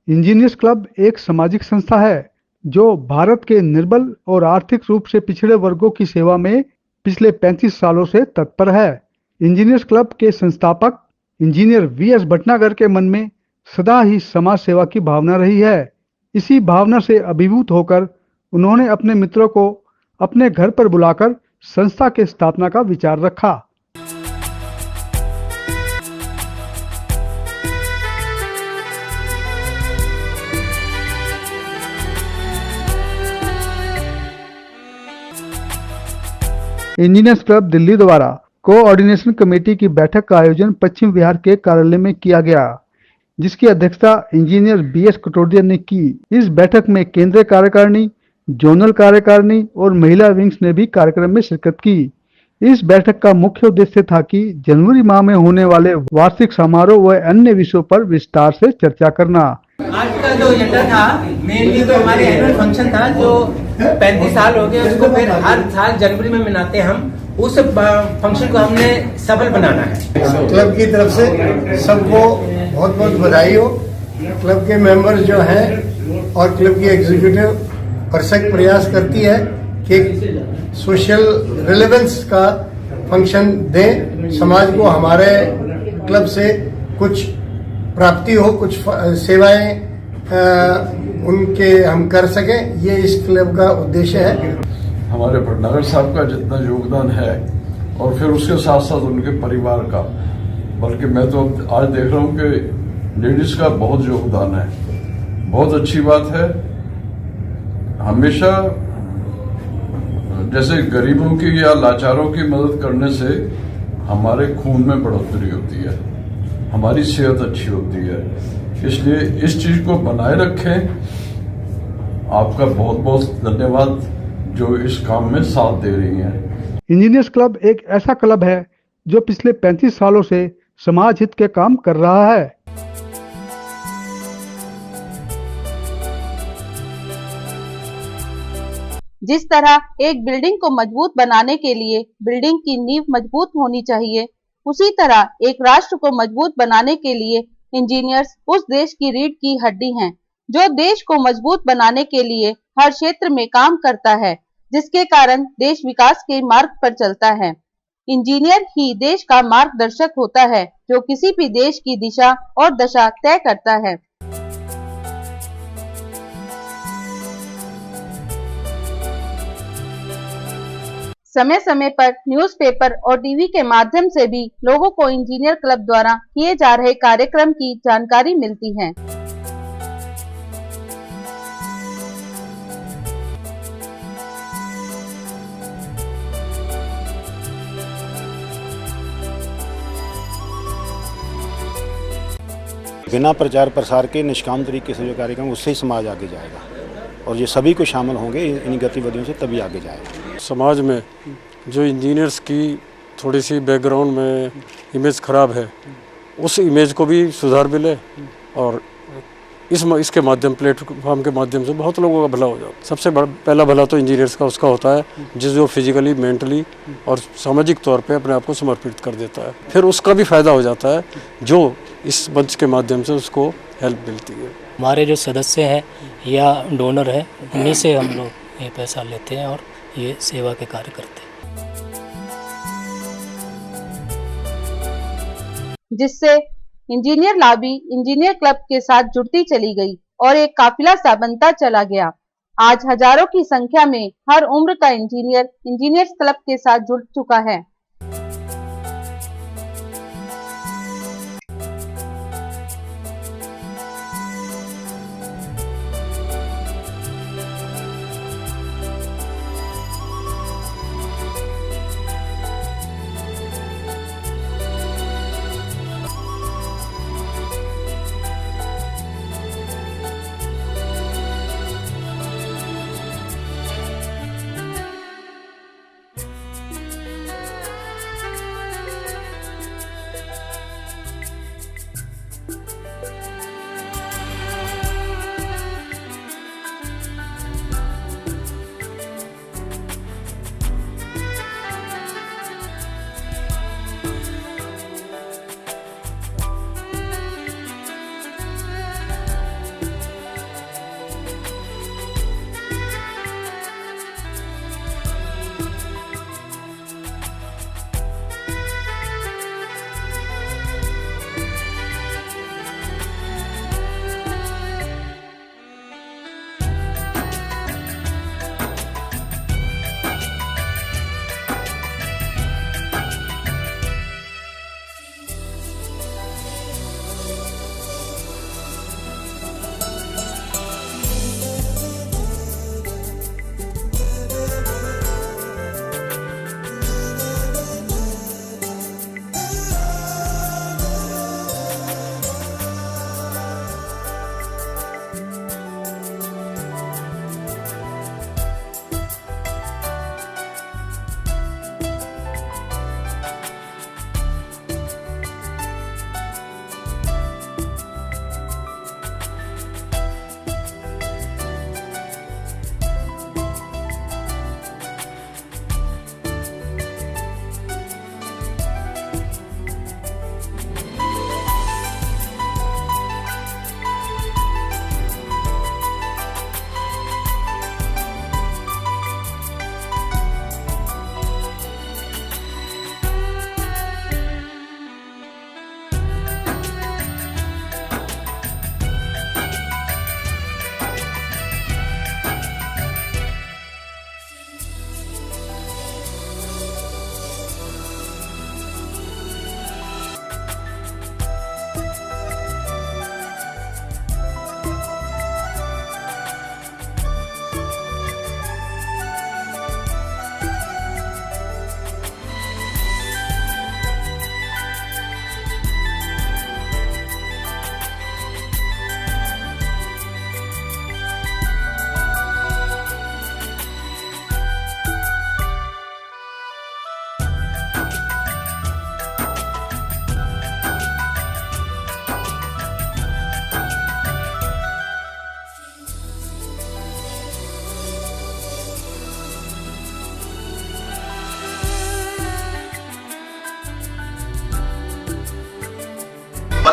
Engineers club एक सामाजिक संस्था है जो भारत के निर्बल और आर्थिक रूप से पिछड़े वर्गों की सेवा में पिछले 35 सालों से तत्पर है। इंजीनियर्स क्लब के संस्थापक इंजीनियर वीएस भटनागर के मन में सदा ही समाज सेवा की भावना रही है। इसी भावना से अभिभूत होकर उन्होंने अपने मित्रों को अपने घर पर बुलाकर संस्था के स्थापना का विचार रखा। इंजीनियर्स क्लब दिल्ली द्वारा कोऑर्डिनेशन कमेटी की बैठक का आयोजन पश्चिम विहार के कार्यालय में किया गया, जिसकी अध्यक्षता इंजीनियर बीएस कटोडिया ने की। इस बैठक में केंद्रीय कार्यकारिणी, जोनल कार्यकारिणी और महिला विंग्स ने भी कार्यक्रम में शिरकत की। इस बैठक का मुख्य उद्देश्य था कि जनवरी माह में होने वाले वार्षिक समारोह व अन्य विषयों पर विस्तार से चर्चा करना। आज का जो एजेंडा था मेनली तो हमारे एनुअल फंक्शन था जो 35 साल हो गए, उसको फिर हर साल जनवरी में मनाते हैं हम। उस फंक्शन को हमने सफल बनाना है। क्लब की तरफ से सबको बहुत बहुत बधाई हो। क्लब के मेंबर्स जो हैं और क्लब की एग्जीक्यूटिव परफेक्ट प्रयास करती है कि सोशल रिलेवेंस का फंक्शन दें, समाज को हमारे क्लब से कुछ प्राप्ति हो, कुछ सेवाएं उनके हम कर सकें, ये इस क्लब का उद्देश्य है। हमारे भटनागर साहब का जितना योगदान है और फिर उसके साथ साथ उनके परिवार का, बल्कि मैं तो आज देख रहा हूँ कि लेडीज का बहुत योगदान है। बहुत अच्छी बात है। हमेशा जैसे गरीबों की या लाचारों की मदद करने से हमारे खून में बढ़ोतरी होती है, हमारी सेहत अच्छी होती है। इसलिए इस चीज को बनाए रखें। आपका बहुत बहुत धन्यवाद जो इस काम में साथ दे रही हैं। इंजीनियर्स क्लब एक ऐसा क्लब है जो पिछले 35 सालों से समाज हित के काम कर रहा है। जिस तरह एक बिल्डिंग को मजबूत बनाने के लिए बिल्डिंग की नींव मजबूत होनी चाहिए, उसी तरह एक राष्ट्र को मजबूत बनाने के लिए इंजीनियर्स उस देश की रीढ़ की हड्डी हैं, जो देश को मजबूत बनाने के लिए हर क्षेत्र में काम करता है, जिसके कारण देश विकास के मार्ग पर चलता है। इंजीनियर ही देश का मार्गदर्शक होता है, जो किसी भी देश की दिशा और दशा तय करता है। समय समय पर न्यूज़पेपर और टीवी के माध्यम से भी लोगों को इंजीनियर क्लब द्वारा किए जा रहे कार्यक्रम की जानकारी मिलती है। बिना प्रचार प्रसार के निष्काम तरीके से जो कार्यक्रम, उससे ही समाज आगे जाएगा और ये सभी को शामिल होंगे इन गतिविधियों से, तभी आगे जाएगा। समाज में जो इंजीनियर्स की थोड़ी सी बैकग्राउंड में इमेज खराब है, उस इमेज को भी सुधार मिले और इसके माध्यम, प्लेटफॉर्म के माध्यम से बहुत लोगों का भला हो जाता है। सबसे पहला भला तो इंजीनियर्स का उसका होता है जो फिजिकली, मेंटली और सामाजिक तौर पे अपने आप को समर्पित कर देता है। फिर उसका भी फायदा हो जाता है जो इस मंच के माध्यम से उसको हेल्प मिलती है। हमारे जो सदस्य हैं या डोनर हैं, उन्हीं से हम लोग ये पैसा लेते हैं और ये सेवा के कार्य करते हैं, जिससे इंजीनियर लॉबी इंजीनियर क्लब के साथ जुड़ती चली गई और एक काफिला सा बनता चला गया। आज हजारों की संख्या में हर उम्र का इंजीनियर इंजीनियर्स क्लब के साथ जुड़ चुका है।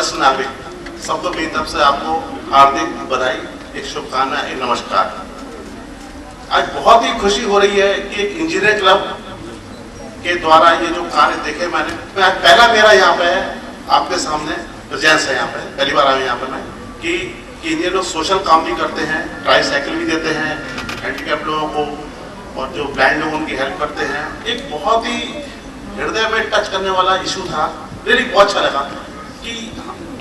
वरिष्ठ नागरिक, सबको मेरी तरफ से आपको हार्दिक बधाई, एक शुभकामना, एक नमस्कार। आज बहुत ही खुशी हो रही है कि एक इंजीनियर क्लब के द्वारा ये जो कार्य देखे मैंने, पहला मेरा यहाँ पे है आपके सामने प्रेजेंस है, यहाँ पे पहली बार आया यहाँ पे मैं, कि इंजीनियर लोग सोशल काम भी करते हैं, ट्राईसाइकिल भी देते हैं हैंडीकैप लोगों को, और जो ब्लाइंड लोग उनकी हेल्प करते हैं। एक बहुत ही हृदय में टच करने वाला इशू था, रियली बहुत अच्छा लगा कि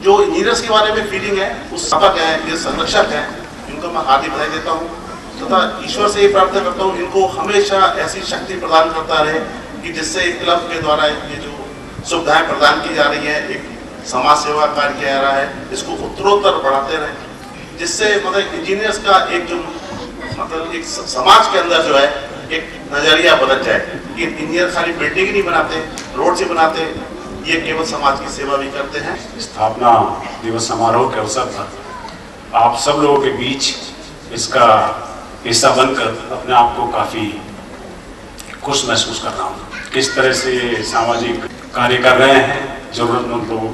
जो इंजीनियर्स के बारे में फीलिंग है, उस सबक है, ये संरक्षक है, इनको मैं हार्दिक बधाई देता हूँ तथा ईश्वर से ये प्रार्थना करता हूँ इनको हमेशा ऐसी शक्ति प्रदान करता रहे कि जिससे क्लब के द्वारा ये जो सुविधाएं प्रदान की जा रही है, एक समाज सेवा कार्य किया जा रहा है, इसको उत्तरोत्तर बढ़ाते रहे, जिससे मतलब इंजीनियर्स का एक जो मतलब एक समाज के अंदर जो है एक नजरिया बदल जाए कि इंजीनियर खाली बिल्डिंग ही नहीं बनाते, रोड से बनाते, ये केवल समाज की सेवा भी करते हैं। स्थापना दिवस समारोह के अवसर पर आप सब लोगों के बीच इसका हिस्सा बनकर अपने आप को काफ़ी खुश महसूस कर रहा हूँ। किस तरह से सामाजिक कार्य कर रहे हैं, ज़रूरतमंद लोगों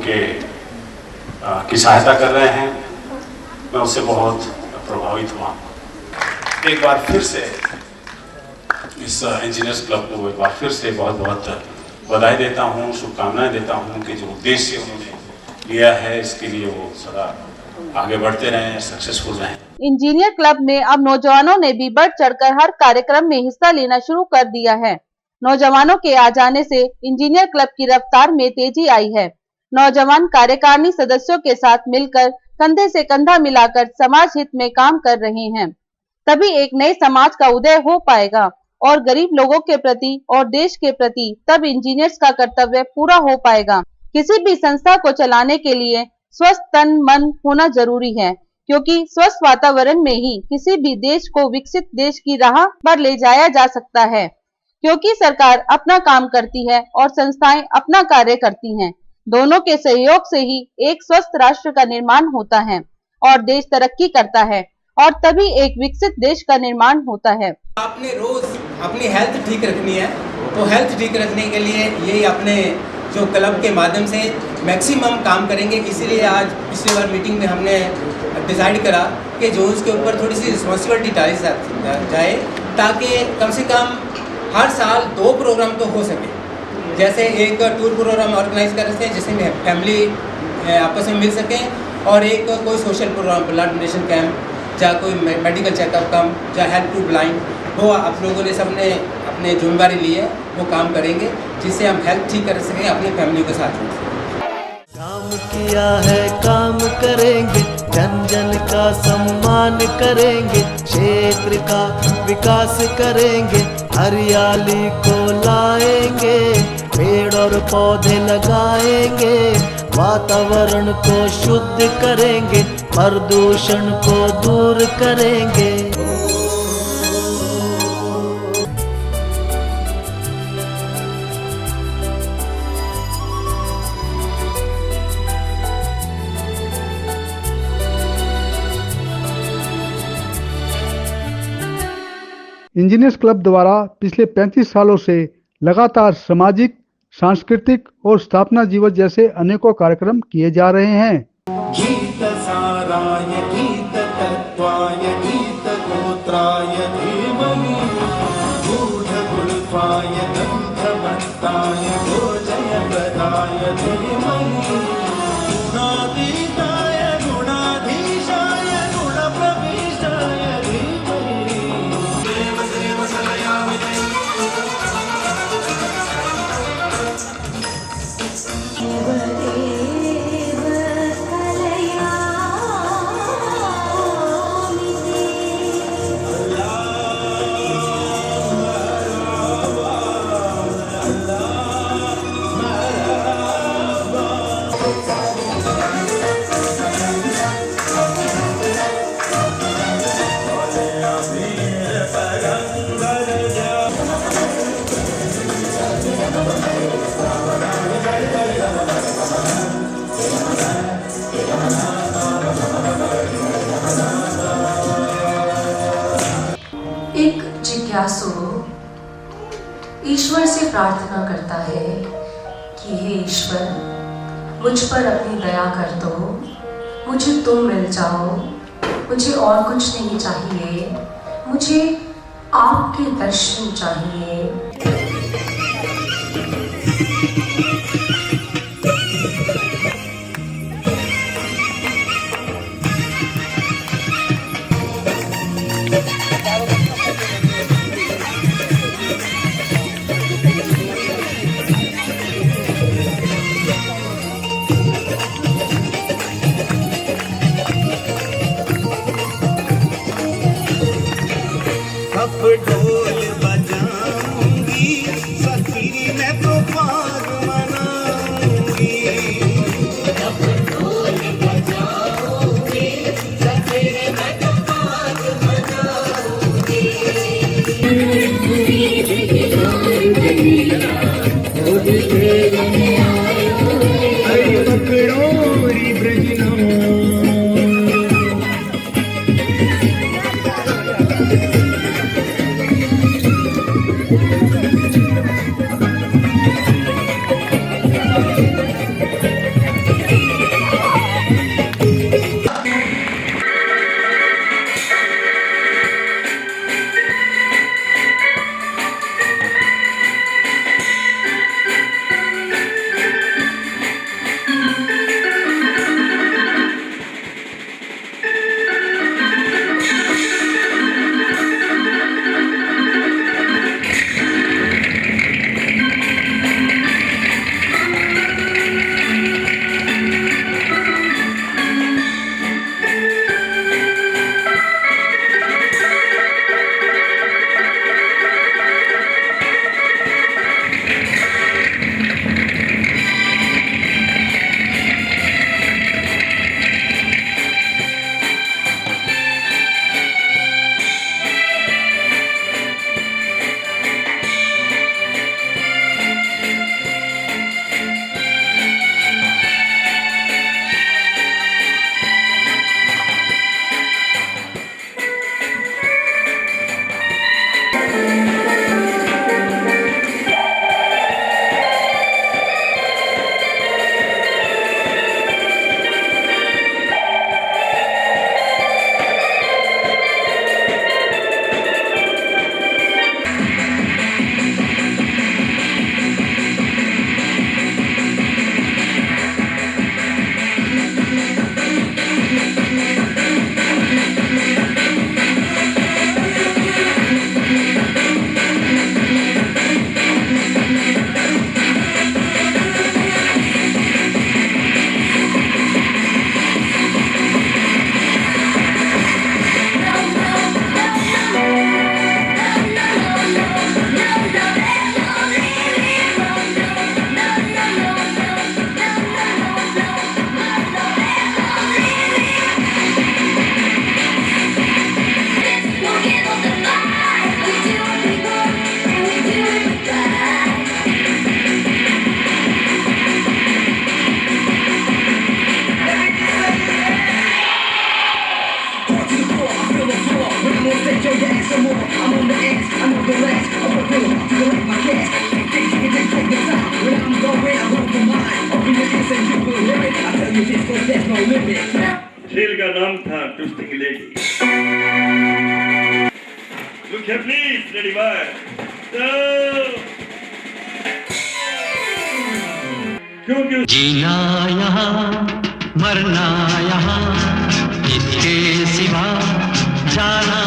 की सहायता कर रहे हैं, मैं उससे बहुत प्रभावित हुआ। एक बार फिर से इस इंजीनियर्स क्लब को एक बार फिर से बहुत बहुत बधाई देता हूँ, शुभकामनाएं देता हूँ कि जो उद्देश्य उन्होंने लिया है इसके लिए वो सदा आगे बढ़ते रहें, सक्सेसफुल रहें। इंजीनियर क्लब में अब नौजवानों ने भी बढ़ चढ़कर हर कार्यक्रम में हिस्सा लेना शुरू कर दिया है। नौजवानों के आ जाने से इंजीनियर क्लब की रफ्तार में तेजी आई है। नौजवान कार्यकारिणी सदस्यों के साथ मिलकर कंधे से कंधा मिलाकर समाज हित में काम कर रहे हैं, तभी एक नए समाज का उदय हो पाएगा और गरीब लोगों के प्रति और देश के प्रति तब इंजीनियर्स का कर्तव्य पूरा हो पाएगा। किसी भी संस्था को चलाने के लिए स्वस्थ तन मन होना जरूरी है, क्योंकि स्वस्थ वातावरण में ही किसी भी देश को विकसित देश की राह पर ले जाया जा सकता है। क्योंकि सरकार अपना काम करती है और संस्थाएं अपना कार्य करती हैं, दोनों के सहयोग से ही एक स्वस्थ राष्ट्र का निर्माण होता है और देश तरक्की करता है और तभी एक विकसित देश का निर्माण होता है। आपने रोज अपनी हेल्थ ठीक रखनी है, तो हेल्थ ठीक रखने के लिए यही अपने जो क्लब के माध्यम से मैक्सिमम काम करेंगे। इसीलिए आज पिछली बार मीटिंग में हमने डिसाइड करा कि जो उसके ऊपर थोड़ी सी रिस्पॉन्सिबिलिटी डाली जाए, ताकि कम से कम हर साल 2 प्रोग्राम तो हो सके। जैसे एक टूर प्रोग्राम ऑर्गेनाइज कर सकते हैं जिसमें फैमिली आपस में मिल सकें, और एक कोई social programme, blood donation camp, या कोई मेडिकल चेकअप कैंप, या हेल्प टू ब्लाइंड, वो आप लोगों ने सबने अपने जिम्मेदारी ली है, वो काम करेंगे जिससे हम हेल्थ ठीक कर सकें, अपनी फैमिली के साथ। काम किया है काम करेंगे, जन जन का सम्मान करेंगे, क्षेत्र का विकास करेंगे, हरियाली को लाएंगे, पेड़ और पौधे लगाएंगे, वातावरण को शुद्ध करेंगे, प्रदूषण को दूर करेंगे। इंजीनियर्स क्लब द्वारा पिछले 35 सालों से लगातार सामाजिक, सांस्कृतिक और स्थापना दिवस जैसे अनेकों कार्यक्रम किए जा रहे हैं। गीत साराय गीत तत्वाय गीत गोत्राय धीमहि गूढ़ गुल्फाय गंधवत्ताय गोजय प्रदाय धीमहि गुणातीताय गुणाधीशाय गुणप्रविष्टाय धीमहि देव देव सलयामि एक जिज्ञासु ईश्वर से प्रार्थना करता है कि हे ईश्वर, मुझ पर अपनी दया कर दो, मुझे तुम मिल जाओ, मुझे और कुछ नहीं चाहिए, मुझे आपके दर्शन चाहिए। अब ढोल बजाऊंगी, सखी मैं तो पार मनाऊंगी। अब ढोल बजाऊंगी, सखी मैं तो पार मनाऊंगी। पकड़ोरी ब्रजना खेल का नाम था twisting lady. Look here please, ready boy. क्योंकि जीना यहाँ मरना यहाँ, इसके सिवा जाना